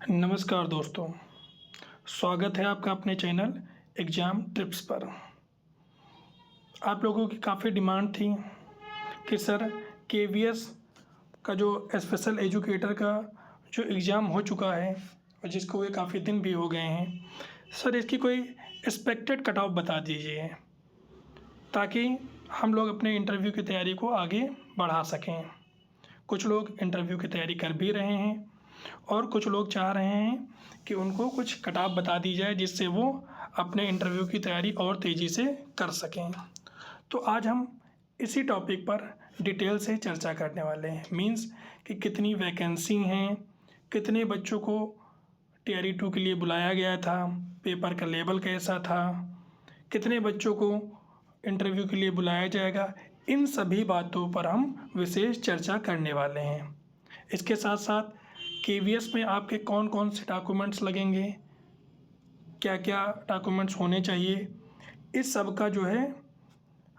नमस्कार दोस्तों, स्वागत है आपका अपने चैनल एग्ज़ाम टिप्स पर। आप लोगों की काफ़ी डिमांड थी कि सर केवीएस का जो स्पेशल एजुकेटर का जो एग्ज़ाम हो चुका है और जिसको हुए काफ़ी दिन भी हो गए हैं, सर इसकी कोई एक्सपेक्टेड कट ऑफ बता दीजिए ताकि हम लोग अपने इंटरव्यू की तैयारी को आगे बढ़ा सकें। कुछ लोग इंटरव्यू की तैयारी कर भी रहे हैं और कुछ लोग चाह रहे हैं कि उनको कुछ कट ऑफ बता दी जाए जिससे वो अपने इंटरव्यू की तैयारी और तेज़ी से कर सकें। तो आज हम इसी टॉपिक पर डिटेल से चर्चा करने वाले हैं। मींस कि कितनी वैकेंसी हैं, कितने बच्चों को टीआरई 2 के लिए बुलाया गया था, पेपर का लेवल कैसा था, कितने बच्चों को इंटरव्यू के लिए बुलाया जाएगा, इन सभी बातों पर हम विशेष चर्चा करने वाले हैं। इसके साथ साथ केवीएस में आपके कौन कौन से डॉक्यूमेंट्स लगेंगे, क्या क्या डॉक्यूमेंट्स होने चाहिए, इस सब का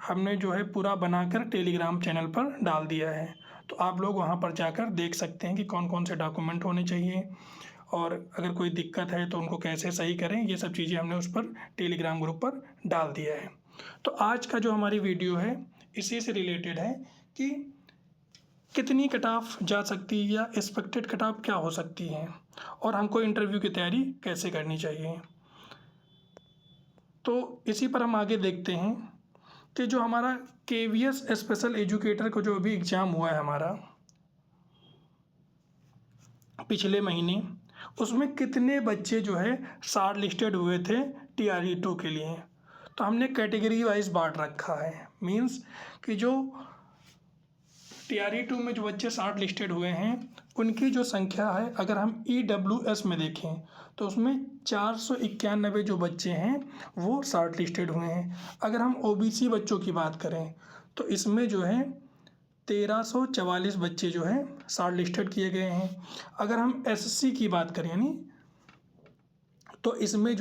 हमने पूरा बनाकर टेलीग्राम चैनल पर डाल दिया है। तो आप लोग वहां पर जाकर देख सकते हैं कि कौन कौन से डॉक्यूमेंट होने चाहिए और अगर कोई दिक्कत है तो उनको कैसे सही करें। ये सब चीज़ें हमने उस पर टेलीग्राम ग्रुप पर डाल दिया है। तो आज का जो हमारी वीडियो है इसी से रिलेटेड है कि कितनी कट ऑफ जा सकती है या एक्सपेक्टेड कट ऑफ क्या हो सकती है और हमको इंटरव्यू की तैयारी कैसे करनी चाहिए। तो इसी पर हम आगे देखते हैं कि जो हमारा केवीएस स्पेशल एजुकेटर को जो अभी एग्ज़ाम हुआ है हमारा पिछले महीने, उसमें कितने बच्चे शॉर्ट लिस्टेड हुए थे टीआरई 2 के लिए। तो हमने कैटेगरी वाइज बांट रखा है। मींस कि जो टीआरई 2 में जो बच्चे शॉर्ट लिस्टेड हुए हैं उनकी जो संख्या है, अगर हम ईडब्ल्यूएस में देखें तो उसमें 491 जो बच्चे हैं वो शॉर्ट लिस्टेड हुए हैं। अगर हम ओबीसी बच्चों की बात करें तो इसमें 1344 बच्चे शॉर्ट लिस्टेड किए गए हैं। अगर हम एससी की बात करें यानी तो इसमें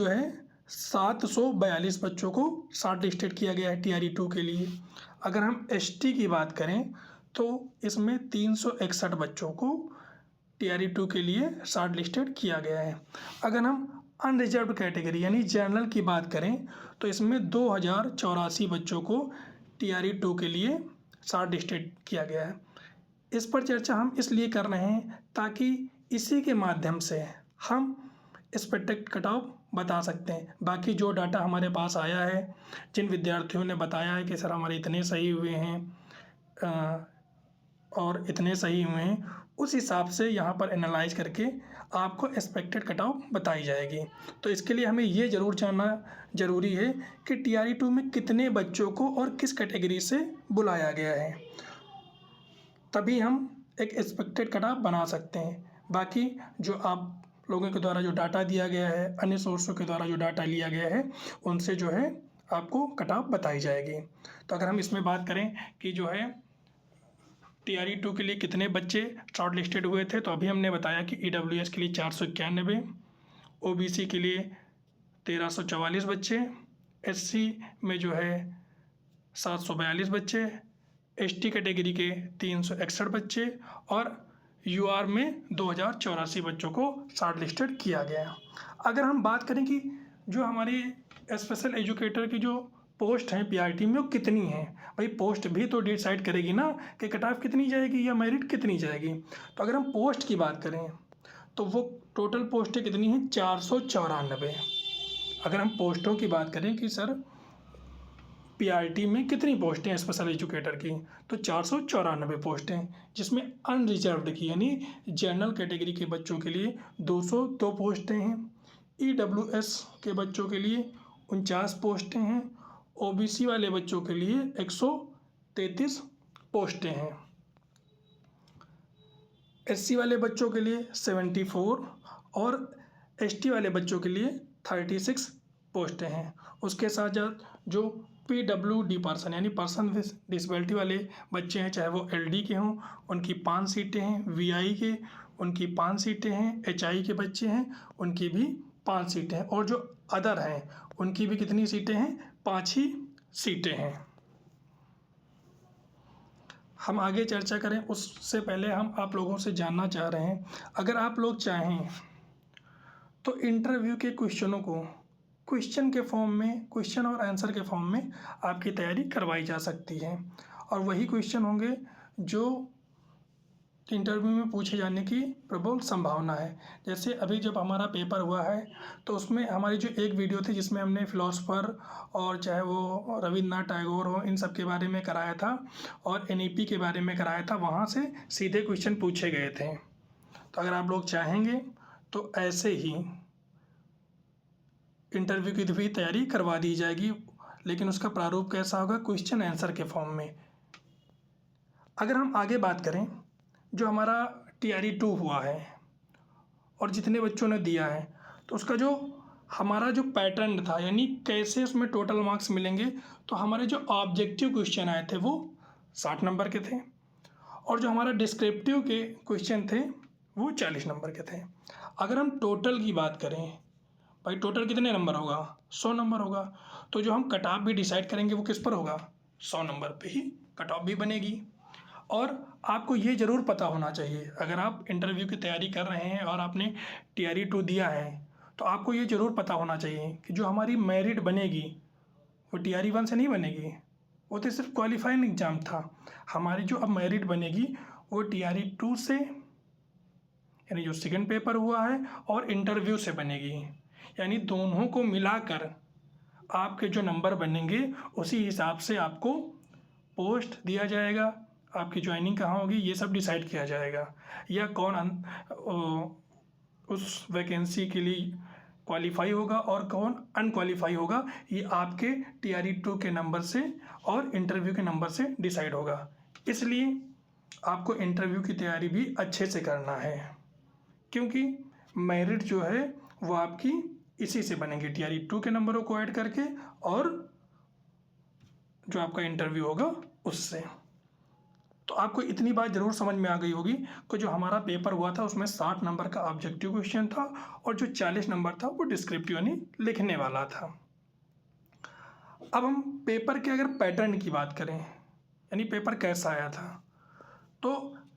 742 बच्चों को शॉर्ट लिस्टेड किया गया है टीआरई 2 के लिए। अगर हम एसटी की बात करें तो इसमें 361 बच्चों को टीआरई 2 के लिए शॉर्ट लिस्टेड किया गया है। अगर हम अनरिजर्व्ड कैटेगरी यानी जनरल की बात करें तो इसमें 2084 बच्चों को टीआरई 2 के लिए शॉर्ट लिस्टेड किया गया है। इस पर चर्चा हम इसलिए कर रहे हैं ताकि इसी के माध्यम से हम एक्सपेक्टेड कट ऑफ बता सकते हैं। बाकी जो डाटा हमारे पास आया है, जिन विद्यार्थियों ने बताया है कि सर हमारे इतने सही हुए हैं और इतने सही हुए हैं, उस हिसाब से यहाँ पर एनालाइज करके आपको एक्सपेक्टेड कट ऑफ बताई जाएगी। तो इसके लिए हमें ये ज़रूर जानना ज़रूरी है कि टीआरई 2 में कितने बच्चों को और किस कैटेगरी से बुलाया गया है, तभी हम एक एक्सपेक्टेड कट ऑफ बना सकते हैं। बाकी जो आप लोगों के द्वारा जो डाटा दिया गया है, अन्य सोर्सों के द्वारा जो डाटा लिया गया है, उनसे आपको कट ऑफ बताई जाएगी। तो अगर हम इसमें बात करें कि टीआरई 2 के लिए कितने बच्चे शॉर्ट लिस्टेड हुए थे, तो अभी हमने बताया कि ईडब्ल्यूएस के लिए 491, ओबीसी के लिए 1344 बच्चे, एससी में 742 बच्चे, एसटी कैटेगरी के 361 बच्चे और यूआर में 2084 बच्चों को शॉर्ट लिस्टेड किया गया। अगर हम बात करें कि जो हमारी स्पेशल एजुकेटर की जो पोस्ट हैं पीआरटी में वो कितनी हैं, भाई पोस्ट भी तो डिसाइड करेगी ना कि कट ऑफ कितनी जाएगी या मेरिट कितनी जाएगी। तो अगर हम पोस्ट की बात करें तो वो टोटल पोस्टें कितनी हैं, 494। अगर हम पोस्टों की बात करें कि सर पीआरटी में कितनी पोस्टें हैं स्पेशल एजुकेटर की, तो 494 पोस्टें, जिसमें अनरिजर्व्ड की यानी जनरल कैटेगरी के बच्चों के लिए 202 पोस्टें हैं, ईडब्ल्यूएस के बच्चों के लिए 49 पोस्टें हैं, ओबीसी वाले बच्चों के लिए 133 पोस्टें हैं, एससी वाले बच्चों के लिए 74 और एसटी वाले बच्चों के लिए 36 पोस्टें हैं। उसके साथ साथ जो पीडब्ल्यूडी पर्सन यानी पर्सन विद डिसेबिलिटी वाले बच्चे हैं, चाहे वो एलडी के हों, उनकी 5 सीटें हैं, वीआई के उनकी 5 सीटें हैं, एचआई के बच्चे हैं उनकी भी 5 सीटें हैं और जो अदर हैं उनकी भी कितनी सीटें हैं, 5 ही सीटें हैं। हम आगे चर्चा करें उससे पहले हम आप लोगों से जानना चाह रहे हैं, अगर आप लोग चाहें तो इंटरव्यू के क्वेश्चनों को क्वेश्चन के फॉर्म में, क्वेश्चन और आंसर के फॉर्म में आपकी तैयारी करवाई जा सकती है और वही क्वेश्चन होंगे जो इंटरव्यू में पूछे जाने की प्रबल संभावना है। जैसे अभी जब हमारा पेपर हुआ है तो उसमें हमारी जो एक वीडियो थी जिसमें हमने फिलोसफर और चाहे वो रविन्द्रनाथ टैगोर हो, इन सब के बारे में कराया था और एनईपी के बारे में कराया था, वहाँ से सीधे क्वेश्चन पूछे गए थे। तो अगर आप लोग चाहेंगे तो ऐसे ही इंटरव्यू की भी तैयारी करवा दी जाएगी, लेकिन उसका प्रारूप कैसा होगा? क्वेश्चन आंसर के फॉर्म में। अगर हम आगे बात करें, जो हमारा TRE 2 हुआ है और जितने बच्चों ने दिया है, तो उसका जो हमारा जो पैटर्न था, यानी कैसे उसमें टोटल मार्क्स मिलेंगे, तो हमारे जो ऑब्जेक्टिव क्वेश्चन आए थे वो 60 नंबर के थे और जो हमारा डिस्क्रिप्टिव के क्वेश्चन थे वो 40 नंबर के थे। अगर हम टोटल की बात करें, भाई टोटल कितने नंबर होगा? 100 नंबर होगा। तो जो हम कट ऑफ भी डिसाइड करेंगे वो किस पर होगा? 100 नंबर पे ही कट ऑफ भी बनेगी। और आपको ये ज़रूर पता होना चाहिए, अगर आप इंटरव्यू की तैयारी कर रहे हैं और आपने TRE 2 दिया है तो आपको ये ज़रूर पता होना चाहिए कि जो हमारी मेरिट बनेगी वो TRE 1 से नहीं बनेगी, वो तो सिर्फ क्वालिफाइंग एग्ज़ाम था। हमारी जो अब मेरिट बनेगी वो TRE 2 से, यानी जो सेकंड पेपर हुआ है, और इंटरव्यू से बनेगी। यानी दोनों को मिलाकर आपके जो नंबर बनेंगे उसी हिसाब से आपको पोस्ट दिया जाएगा, आपकी ज्वाइनिंग कहाँ होगी ये सब डिसाइड किया जाएगा, या कौन उस वैकेंसी के लिए क्वालिफाई होगा और कौन अनक्वालिफाई होगा, ये आपके TRE 2 के नंबर से और इंटरव्यू के नंबर से डिसाइड होगा। इसलिए आपको इंटरव्यू की तैयारी भी अच्छे से करना है, क्योंकि मेरिट जो है वो आपकी इसी से बनेंगे, TRE 2 के नंबरों को ऐड करके और जो आपका इंटरव्यू होगा उससे। तो आपको इतनी बात ज़रूर समझ में आ गई होगी कि जो हमारा पेपर हुआ था उसमें 60 नंबर का ऑब्जेक्टिव क्वेश्चन था और जो 40 नंबर था वो डिस्क्रिप्टिव यानी लिखने वाला था। अब हम पेपर के अगर पैटर्न की बात करें, यानी पेपर कैसा आया था, तो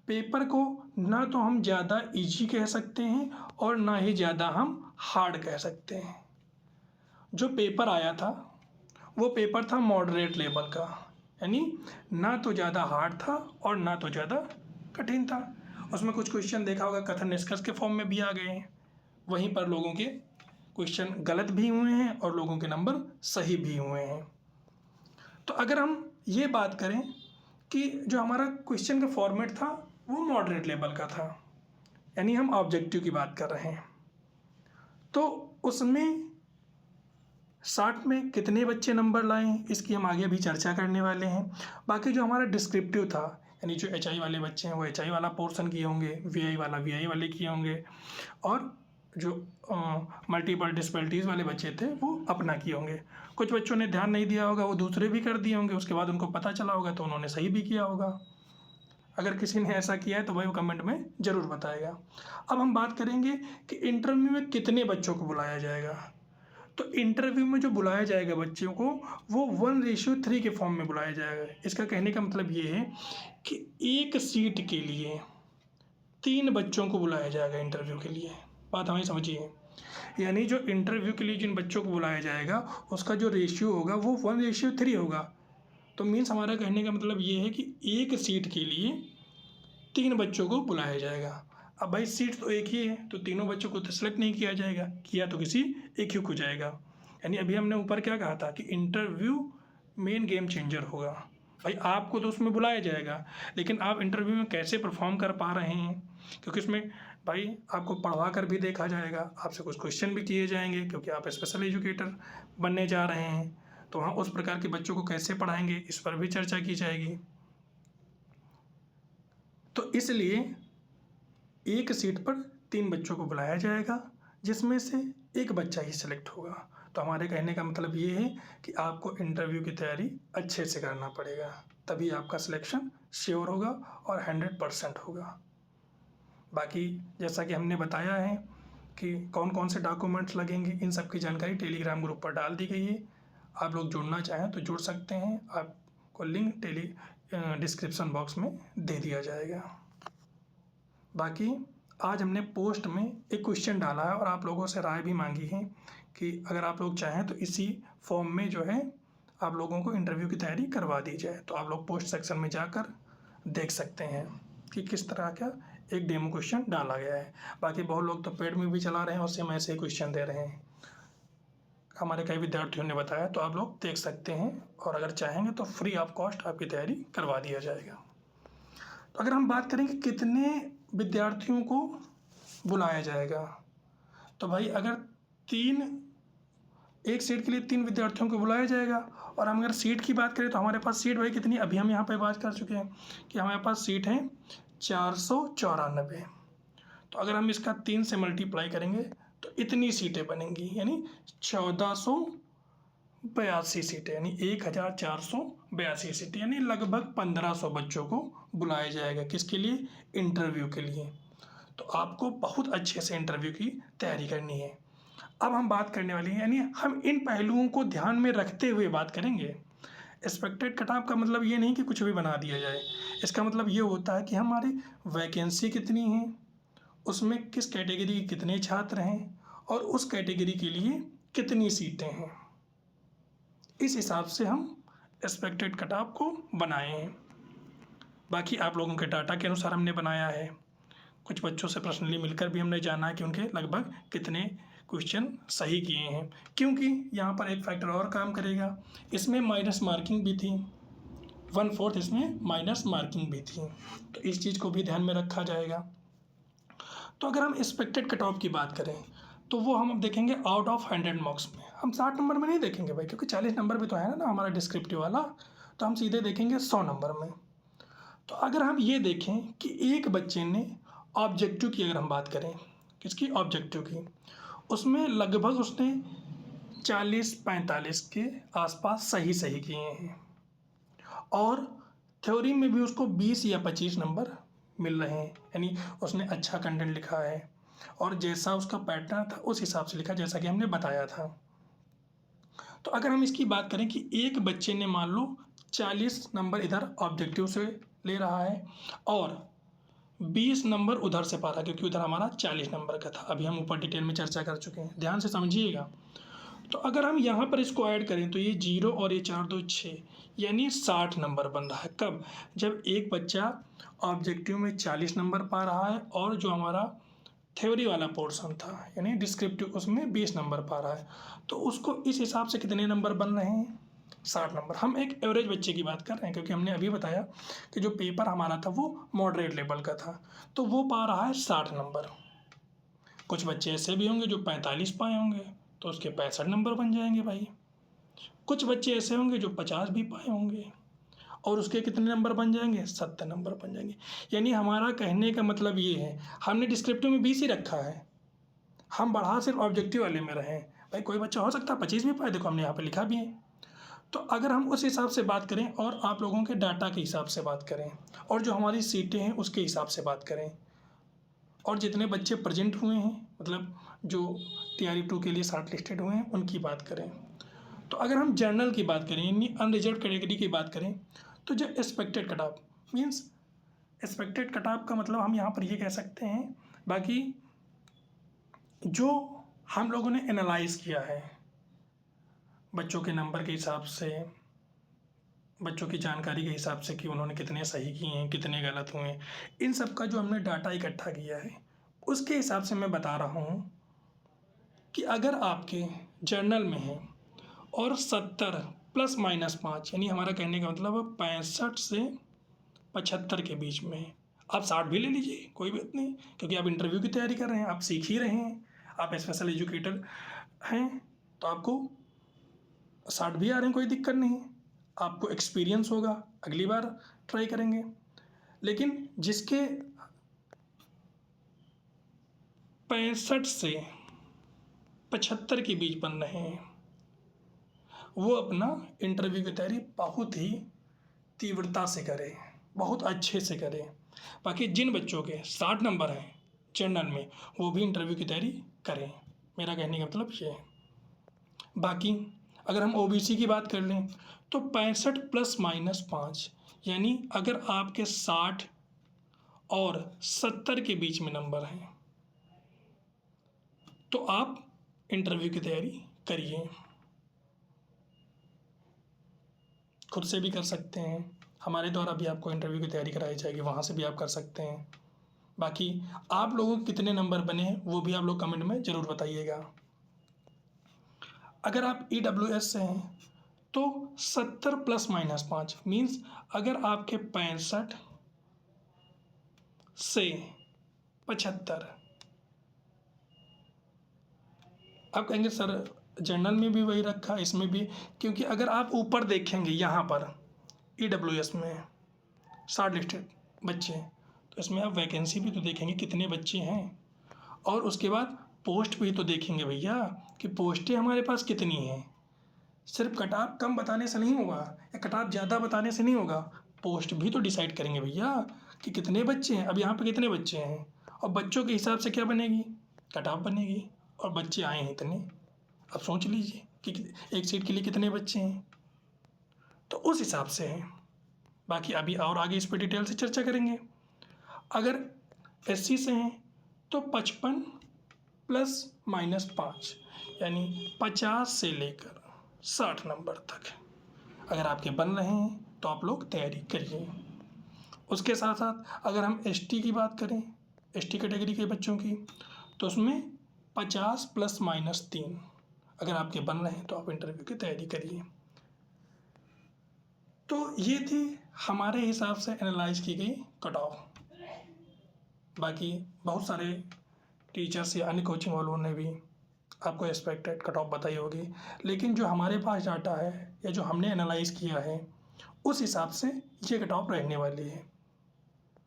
पेपर को ना तो हम ज़्यादा इजी कह सकते हैं और ना ही ज़्यादा हम हार्ड कह सकते हैं। जो पेपर आया था वो पेपर था मॉडरेट लेवल का, यानी ना तो ज़्यादा हार्ड था और ना तो ज़्यादा कठिन था। उसमें कुछ क्वेश्चन देखा होगा कथन निष्कर्ष के फॉर्म में भी आ गए हैं, वहीं पर लोगों के क्वेश्चन गलत भी हुए हैं और लोगों के नंबर सही भी हुए हैं। तो अगर हम ये बात करें कि जो हमारा क्वेश्चन का फॉर्मेट था वो मॉडरेट लेवल का था, यानी हम ऑब्जेक्टिव की बात कर रहे हैं, तो उसमें 60 में कितने बच्चे नंबर लाए इसकी हम आगे भी चर्चा करने वाले हैं। बाकी जो हमारा डिस्क्रिप्टिव था, यानी जो HI वाले बच्चे हैं वो HI वाला पोर्शन किए होंगे, VI वाला VI वाले किए होंगे, और जो मल्टीपल डिसबिलिटीज़ वाले बच्चे थे वो अपना किए होंगे। कुछ बच्चों ने ध्यान नहीं दिया होगा, वो दूसरे भी कर दिए होंगे, उसके बाद उनको पता चला होगा तो उन्होंने सही भी किया होगा। अगर किसी ने ऐसा किया है तो भाई वो कमेंट में ज़रूर बताएगा। अब हम बात करेंगे कि इंटरव्यू में कितने बच्चों को बुलाया जाएगा। तो इंटरव्यू में जो बुलाया जाएगा बच्चों को वो 1:3 के फॉर्म में बुलाया जाएगा। इसका कहने का मतलब ये है कि एक सीट के लिए 3 बच्चों को बुलाया जाएगा इंटरव्यू के लिए। बात हमें समझिए, यानी जो इंटरव्यू के लिए जिन बच्चों को बुलाया जाएगा उसका जो रेशियो होगा वो 1:3 होगा। तो मीन्स हमारा कहने का मतलब ये है कि एक सीट के लिए 3 बच्चों को बुलाया जाएगा। अब भाई सीट तो एक ही है तो तीनों बच्चों को तो सेलेक्ट नहीं किया जाएगा, किया तो किसी एक ही को जाएगा। यानी अभी हमने ऊपर क्या कहा था कि इंटरव्यू मेन गेम चेंजर होगा। भाई आपको तो उसमें बुलाया जाएगा, लेकिन आप इंटरव्यू में कैसे परफॉर्म कर पा रहे हैं, क्योंकि उसमें भाई आपको पढ़वा कर भी देखा जाएगा, आपसे कुछ क्वेश्चन भी किए जाएंगे, क्योंकि आप स्पेशल एजुकेटर बनने जा रहे हैं। तो वहाँ उस प्रकार के बच्चों को कैसे पढ़ाएंगे इस पर भी चर्चा की जाएगी। तो इसलिए एक सीट पर 3 बच्चों को बुलाया जाएगा, जिसमें से एक बच्चा ही सिलेक्ट होगा। तो हमारे कहने का मतलब ये है कि आपको इंटरव्यू की तैयारी अच्छे से करना पड़ेगा, तभी आपका सिलेक्शन श्योर होगा और 100% होगा। बाकी जैसा कि हमने बताया है कि कौन कौन से डॉक्यूमेंट्स लगेंगे, इन सब की जानकारी टेलीग्राम ग्रुप पर डाल दी गई है। आप लोग जुड़ना चाहें तो जुड़ सकते हैं, आपको लिंक डिस्क्रिप्शन बॉक्स में दे दिया जाएगा। बाकी आज हमने पोस्ट में एक क्वेश्चन डाला है और आप लोगों से राय भी मांगी है कि अगर आप लोग चाहें तो इसी फॉर्म में जो है आप लोगों को इंटरव्यू की तैयारी करवा दी जाए। तो आप लोग पोस्ट सेक्शन में जाकर देख सकते हैं कि किस तरह का एक डेमो क्वेश्चन डाला गया है। बाकी बहुत लोग तो पेड में भी चला रहे हैं और सेम ऐसे ही क्वेश्चन दे रहे हैं, हमारे कई विद्यार्थियों ने बताया। तो आप लोग देख सकते हैं और अगर चाहेंगे तो फ्री ऑफ कॉस्ट आपकी तैयारी करवा दिया जाएगा। तो अगर हम बात करें कि कितने विद्यार्थियों को बुलाया जाएगा, तो भाई अगर एक सीट के लिए 3 विद्यार्थियों को बुलाया जाएगा। और हम अगर सीट की बात करें तो हमारे पास सीट भाई कितनी, अभी हम यहाँ पे बात कर चुके हैं कि हमारे पास सीट है 494। तो अगर हम इसका 3 से मल्टीप्लाई करेंगे तो इतनी सीटें बनेंगी, यानी 1482 सीटें, यानी 1482 सीटें, यानी लगभग 1500 बच्चों को बुलाया जाएगा। किसके लिए? इंटरव्यू के लिए। तो आपको बहुत अच्छे से इंटरव्यू की तैयारी करनी है। अब हम बात करने वाली हैं, यानी हम इन पहलुओं को ध्यान में रखते हुए बात करेंगे। एक्सपेक्टेड कट ऑफ का मतलब ये नहीं कि कुछ भी बना दिया जाए, इसका मतलब ये होता है कि हमारी वैकेंसी कितनी है, उसमें किस कैटेगरी के कितने छात्र हैं और उस कैटेगरी के लिए कितनी सीटें हैं। इस हिसाब से हम एक्सपेक्टेड कट ऑफ को बनाए हैं। बाकी आप लोगों के डाटा के अनुसार हमने बनाया है। कुछ बच्चों से पर्सनली मिलकर भी हमने जाना है कि उनके लगभग कितने क्वेश्चन सही किए हैं, क्योंकि यहाँ पर एक फैक्टर और काम करेगा। इसमें माइनस मार्किंग भी थी, 1/4 इसमें माइनस मार्किंग भी थी, तो इस चीज़ को भी ध्यान में रखा जाएगा। तो अगर हम एक्सपेक्टेड कट ऑफ की बात करें तो वो हम अब देखेंगे आउट ऑफ 100 मार्क्स में। हम 60 नंबर में नहीं देखेंगे भाई, क्योंकि 40 नंबर भी तो है ना हमारा डिस्क्रिप्टिव वाला, तो हम सीधे देखेंगे 100 नंबर में। तो अगर हम ये देखें कि एक बच्चे ने ऑब्जेक्टिव की, अगर हम बात करें किसकी, ऑब्जेक्टिव की, उसमें लगभग उसने 40-45 के आसपास सही किए हैं और थ्योरी में भी उसको 20 या 25 नंबर मिल रहे हैं, यानी उसने अच्छा कंटेंट लिखा है और जैसा उसका पैटर्न था उस हिसाब से लिखा, जैसा कि हमने बताया था। तो अगर हम इसकी बात करें कि एक बच्चे ने मान लो 40 नंबर इधर ऑब्जेक्टिव से ले रहा है और 20 नंबर उधर से पा रहा है, क्योंकि उधर हमारा 40 नंबर का था। अभी हम ऊपर डिटेल में चर्चा कर चुके हैं, ध्यान से समझिएगा। तो अगर हम यहाँ पर इसको ऐड करें तो ये 0 और ये 4 2 6, यानी 60 नंबर बन रहा है। कब? जब एक बच्चा ऑब्जेक्टिव में 40 नंबर पा रहा है और जो हमारा थ्योरी वाला पोर्शन था यानी डिस्क्रिप्टिव, उसमें 20 नंबर पा रहा है, तो उसको इस हिसाब से कितने नंबर बन रहे हैं? 60 नंबर। हम एक एवरेज बच्चे की बात कर रहे हैं, क्योंकि हमने अभी बताया कि जो पेपर हमारा था वो मॉडरेट लेवल का था, तो वो पा रहा है 60 नंबर। कुछ बच्चे ऐसे भी होंगे जो 45 पाए होंगे, तो उसके 65 नंबर बन जाएंगे भाई। कुछ बच्चे ऐसे होंगे जो 50 भी पाए होंगे और उसके कितने नंबर बन जाएंगे? 70 नंबर बन जाएंगे। यानी हमारा कहने का मतलब ये है, हमने डिस्क्रिप्टिव में 20 ही रखा है, हम बढ़ा सिर्फ ऑब्जेक्टिव वाले में रहे भाई। कोई बच्चा हो सकता है 25 भी पाए, देखो हमने यहाँ पर लिखा भी है। तो अगर हम उस हिसाब से बात करें और आप लोगों के डाटा के हिसाब से बात करें और जो हमारी सीटें हैं उसके हिसाब से बात करें और जितने बच्चे प्रेजेंट हुए हैं, मतलब जो TRE 2 के लिए शॉर्ट लिस्टेड हुए हैं, उनकी बात करें, तो अगर हम जनरल की बात करें यानी अनरिजर्व कैटेगरी की बात करें, तो जो expected cut off means, expected cut off का मतलब हम यहाँ पर ये कह सकते हैं, बाकी जो हम लोगों ने एनालाइज किया है बच्चों के नंबर के हिसाब से, बच्चों की जानकारी के हिसाब से कि उन्होंने कितने सही किए हैं, कितने गलत हुए हैं, इन सब का जो हमने डाटा इकट्ठा किया है उसके हिसाब से मैं बता रहा हूँ कि अगर आपके जर्नल में है और 70 ±5, यानी हमारा कहने का मतलब 65 से 75 के बीच में है, आप 60 भी ले लीजिए, कोई बात नहीं, क्योंकि आप इंटरव्यू की तैयारी कर रहे हैं, आप सीख ही रहे हैं, आप स्पेशल एजुकेटर हैं, तो आपको 60 भी आ रहे हैं, कोई दिक्कत नहीं, आपको एक्सपीरियंस होगा, अगली बार ट्राई करेंगे। लेकिन जिसके 65 से 75 के बीच बन रहे हैं वो अपना इंटरव्यू की तैयारी बहुत ही तीव्रता से करें, बहुत अच्छे से करें। बाकी जिन बच्चों के 60 नंबर हैं जनरल में, वो भी इंटरव्यू की तैयारी करें, मेरा कहने का मतलब ये है। बाकी अगर हम OBC की बात कर लें तो 65 ±5, यानी अगर आपके 60 और 70 के बीच में नंबर हैं तो आप इंटरव्यू की तैयारी करिए। खुद से भी कर सकते हैं, हमारे द्वारा भी आपको इंटरव्यू की तैयारी कराई जाएगी, वहाँ से भी आप कर सकते हैं। बाकी आप लोगों के कितने नंबर बने हैं वो भी आप लोग कमेंट में ज़रूर बताइएगा। अगर आप EWS से हैं तो 70 + -5 मीन्स अगर आपके 65 से 75, आप कहेंगे सर जनरल में भी वही रखा इसमें भी, क्योंकि अगर आप ऊपर देखेंगे यहाँ पर EWS में 60 लिस्टेड बच्चे, तो इसमें आप वैकेंसी भी तो देखेंगे कितने बच्चे हैं, और उसके बाद पोस्ट भी तो देखेंगे भैया कि पोस्टें हमारे पास कितनी हैं। सिर्फ कट ऑफ कम बताने से नहीं होगा या कट ऑफ ज़्यादा बताने से नहीं होगा, पोस्ट भी तो डिसाइड करेंगे भैया कि कितने बच्चे हैं। अब यहाँ पे कितने बच्चे हैं और बच्चों के हिसाब से क्या बनेगी, कट ऑफ बनेगी, और बच्चे आए हैं इतने। अब सोच लीजिए कि एक सीट के लिए कितने बच्चे हैं, तो उस हिसाब से है। बाकी अभी और आगे इस पर डिटेल से चर्चा करेंगे। अगर SC से हैं तो 55 ± 5 यानी 50 से लेकर 60 नंबर तक अगर आपके बन रहे हैं तो आप लोग तैयारी करिए। उसके साथ साथ अगर हम ST की बात करें, ST कैटेगरी के बच्चों की, तो उसमें 50 ± 3 अगर आपके बन रहे हैं तो आप इंटरव्यू की तैयारी करिए। तो ये थी हमारे हिसाब से एनालाइज की गई कट ऑफ। बाकी बहुत सारे टीचर्स या अन्य कोचिंग वालों ने भी आपको एक्सपेक्टेड कट ऑफ बताई होगी, लेकिन जो हमारे पास डाटा है या जो हमने एनालाइज किया है उस हिसाब से ये कट ऑफ रहने वाली है।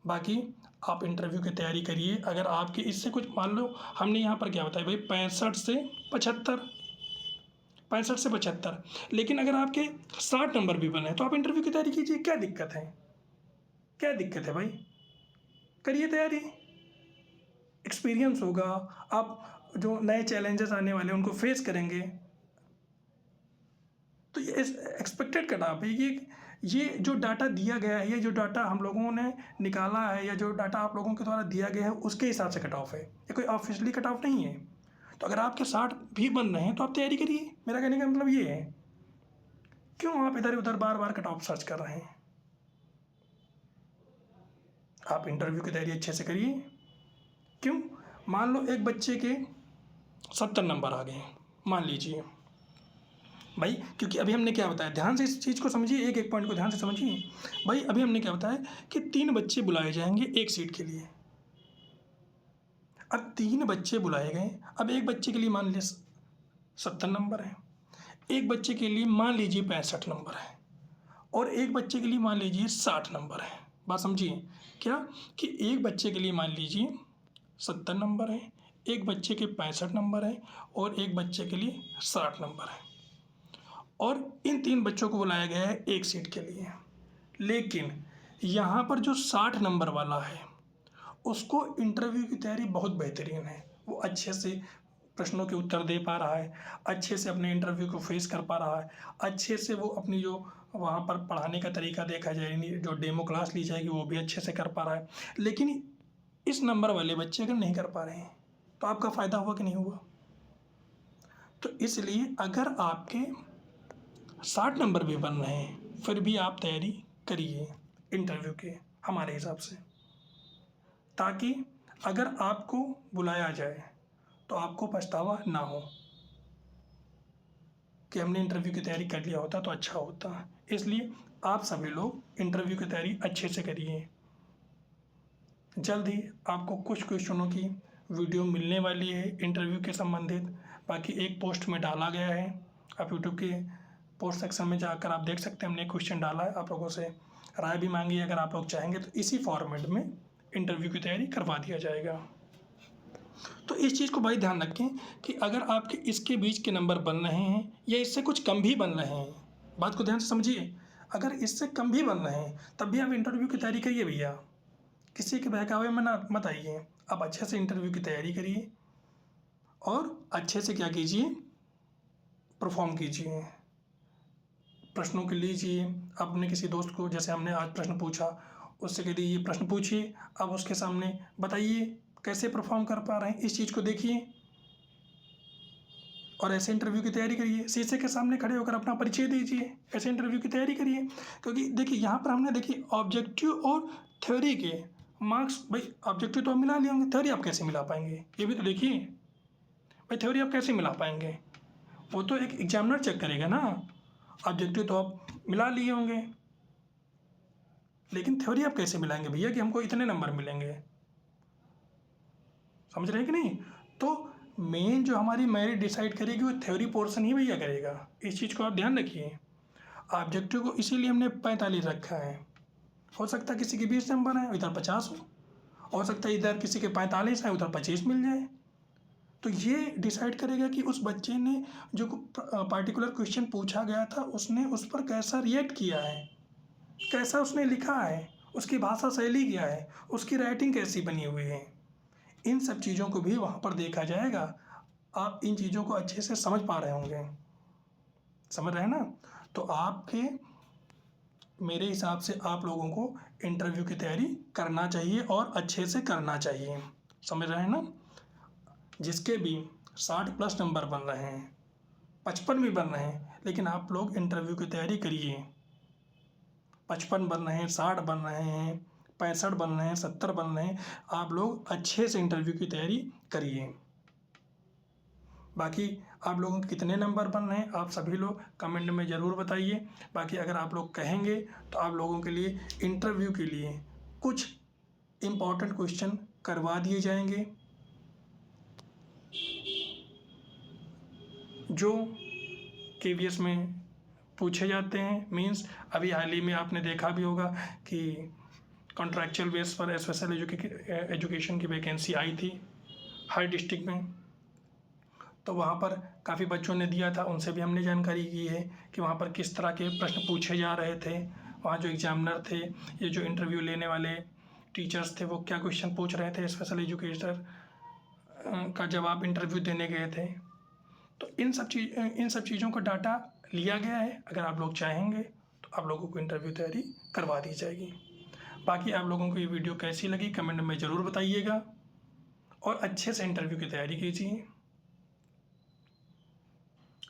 बाकी आप इंटरव्यू की तैयारी करिए। अगर आपके इससे कुछ मान लो हमने यहाँ पर क्या बताया भाई 65 से 75, लेकिन अगर आपके 60 नंबर भी बने तो आप इंटरव्यू की तैयारी कीजिए। क्या दिक्कत है, क्या दिक्कत है भाई, करिए तैयारी, एक्सपीरियंस होगा, आप जो नए चैलेंजेस आने वाले हैं उनको फेस करेंगे। तो ये एक्सपेक्टेड कट ऑफ है। ये जो डाटा दिया गया है, ये जो डाटा हम लोगों ने निकाला है या जो डाटा आप लोगों के द्वारा दिया गया है उसके हिसाब से कट ऑफ है, ये कोई ऑफिशियली कट ऑफ नहीं है। तो अगर आपके 60 भी बन रहे हैं तो आप तैयारी करिए। मेरा कहने का मतलब ये है, क्यों आप इधर उधर बार बार कट ऑफ सर्च कर रहे हैं। आप इंटरव्यू की तैयारी अच्छे से करिए। क्यों, मान लो एक बच्चे के 70 नंबर आ गए, मान लीजिए भाई, क्योंकि अभी हमने क्या बताया, ध्यान से इस चीज़ को समझिए, एक एक पॉइंट को ध्यान से समझिए भाई। अभी हमने क्या बताया कि 3 बच्चे बुलाए जाएंगे एक सीट के लिए। अब 3 बच्चे बुलाए गए, अब एक बच्चे के लिए मान लीजिए 70 नंबर है, एक बच्चे के लिए मान लीजिए 65 नंबर है, और एक बच्चे के लिए मान लीजिए 60 नंबर है। बात समझिए क्या, कि एक बच्चे के लिए मान लीजिए 70 नंबर है, एक बच्चे के 65 नंबर है, और एक बच्चे के लिए 60 नंबर है, और इन 3 बच्चों को बुलाया गया है एक सीट के लिए। लेकिन यहाँ पर जो 60 नंबर वाला है उसको इंटरव्यू की तैयारी बहुत बेहतरीन है, वो अच्छे से प्रश्नों के उत्तर दे पा रहा है, अच्छे से अपने इंटरव्यू को फेस कर पा रहा है, अच्छे से वो अपनी जो वहाँ पर पढ़ाने का तरीका देखा जाए, जो डेमो क्लास ली जाएगी वो भी अच्छे से कर पा रहा है। लेकिन इस नंबर वाले बच्चे अगर नहीं कर पा रहे हैं तो आपका फ़ायदा हुआ कि नहीं हुआ। तो इसलिए अगर आपके 60 नंबर भी बन रहे हैं फिर भी आप तैयारी करिए इंटरव्यू के हमारे हिसाब से, ताकि अगर आपको बुलाया जाए तो आपको पछतावा ना हो कि हमने इंटरव्यू की तैयारी कर लिया होता तो अच्छा होता। इसलिए आप सभी लोग इंटरव्यू की तैयारी अच्छे से करिए। जल्द ही आपको कुछ क्वेश्चनों की वीडियो मिलने वाली है इंटरव्यू के संबंधित। बाकी एक पोस्ट में डाला गया है, आप यूट्यूब के पोस्ट सेक्शन में जाकर आप देख सकते हैं, हमने क्वेश्चन डाला है, आप लोगों से राय भी मांगी। अगर आप लोग चाहेंगे तो इसी फॉर्मेट में इंटरव्यू की तैयारी करवा दिया जाएगा। तो इस चीज़ को भाई ध्यान रखें कि अगर आपके इसके बीच के नंबर बन रहे हैं या इससे कुछ कम भी बन रहे हैं, बात को ध्यान से समझिए, अगर इससे कम भी बन रहे हैं तब भी आप इंटरव्यू की तैयारी करिए भैया, किसी के बहकावे में ना मत आइए। आप अच्छे से इंटरव्यू की तैयारी करिए और अच्छे से क्या कीजिए, परफॉर्म कीजिए, प्रश्नों के लीजिए। अपने किसी दोस्त को, जैसे हमने आज प्रश्न पूछा, उससे कह दीजिए प्रश्न पूछिए, अब उसके सामने बताइए कैसे परफॉर्म कर पा रहे हैं, इस चीज़ को देखिए। और ऐसे इंटरव्यू की तैयारी करिए, शीशे के सामने खड़े होकर अपना परिचय दीजिए, ऐसे इंटरव्यू की तैयारी करिए। क्योंकि देखिए यहाँ पर हमने देखिए ऑब्जेक्टिव और थ्योरी के मार्क्स, भाई ऑब्जेक्टिव तो आप मिला लिए होंगे, थ्योरी आप कैसे मिला पाएंगे, ये भी तो देखिए भाई, थ्योरी आप कैसे मिला पाएंगे, वो तो एक एग्जामिनर चेक करेगा ना। ऑब्जेक्टिव तो आप मिला लिए होंगे, लेकिन थ्योरी आप कैसे मिलाएंगे भैया कि हमको इतने नंबर मिलेंगे, समझ रहे हैं कि नहीं। तो मेन जो हमारी मेरिट डिसाइड करेगी वो थ्योरी पोर्शन ही भैया करेगा, इस चीज़ को आप ध्यान रखिए। ऑब्जेक्टिव को इसीलिए हमने 45 रखा है, हो सकता है किसी के 20 नंबर हैं इधर 50 हो सकता है इधर किसी के 45 है उधर 25 मिल जाए। तो ये डिसाइड करेगा कि उस बच्चे ने जो पार्टिकुलर क्वेश्चन पूछा गया था उसने उस पर कैसा रिएक्ट किया है, कैसा उसने लिखा है, उसकी भाषा शैली क्या है, उसकी राइटिंग कैसी बनी हुई है, इन सब चीज़ों को भी वहाँ पर देखा जाएगा। आप इन चीज़ों को अच्छे से समझ पा रहे होंगे, समझ रहे हैं ना। तो आपके मेरे हिसाब से आप लोगों को इंटरव्यू की तैयारी करना चाहिए और अच्छे से करना चाहिए, समझ रहे हैं ना। जिसके भी 60+ नंबर बन रहे हैं, 55 भी बन रहे हैं, लेकिन आप लोग इंटरव्यू की तैयारी करिए। 55 बन रहे हैं, 60 बन रहे हैं, 65 बन रहे हैं, 70 बन रहे हैं, आप लोग अच्छे से इंटरव्यू की तैयारी करिए। बाकी आप लोगों के कितने नंबर बन रहे हैं आप सभी लोग कमेंट में ज़रूर बताइए। बाकी अगर आप लोग कहेंगे तो आप लोगों के लिए इंटरव्यू के लिए कुछ इम्पॉर्टेंट क्वेश्चन करवा दिए जाएंगे जो KVS में पूछे जाते हैं। मीन्स अभी हाल ही में आपने देखा भी होगा कि कॉन्ट्रैक्चुअल बेस पर स्पेशल एजुकेशन की वैकेंसी आई थी हर डिस्ट्रिक्ट में, तो वहाँ पर काफ़ी बच्चों ने दिया था, उनसे भी हमने जानकारी की है कि वहाँ पर किस तरह के प्रश्न पूछे जा रहे थे। वहाँ जो एग्जामिनर थे, ये जो इंटरव्यू लेने वाले टीचर्स थे, वो क्या क्वेश्चन पूछ रहे थे, स्पेशल एजुकेटर का जवाब इंटरव्यू देने गए थे। तो इन सब चीज़ों का डाटा लिया गया है। अगर आप लोग चाहेंगे तो आप लोगों को इंटरव्यू तैयारी करवा दी जाएगी। बाकी आप लोगों को ये वीडियो कैसी लगी कमेंट में ज़रूर बताइएगा और अच्छे से इंटरव्यू की तैयारी कीजिए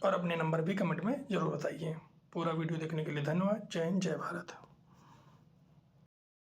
और अपने नंबर भी कमेंट में ज़रूर बताइए। पूरा वीडियो देखने के लिए धन्यवाद। जय हिंद, जय भारत।